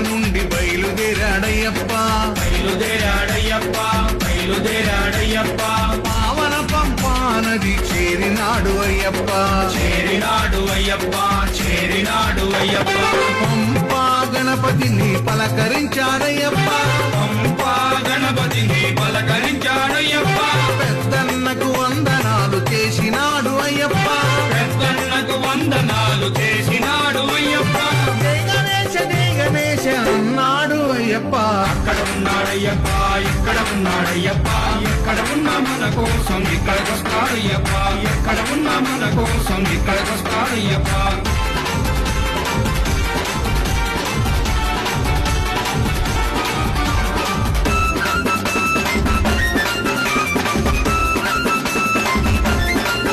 నుండి బయలుదేరాడయ్యప్ప పావన పంపా నది చేరినాడు అయ్యప్ప పంపా గణపతిని పలకరించాడయ్యప్ప పెద్దన్నకు వందనాలు చేసినాడు అయ్యప్ప జై గణేశ జై గణేశ అన్నాడు అయ్యప్ప అక్కడ ఉన్నాడయ్యప్ప ఇక్కడ ఉన్నాడయ్యప్ప ఎక్కడ ఉన్నా మన కోసం ఇక్కడికొస్తాడయ్యప్ప ఎక్కడ ఉన్నా మన కోసం ఇక్కడికొస్తాడయ్యప్ప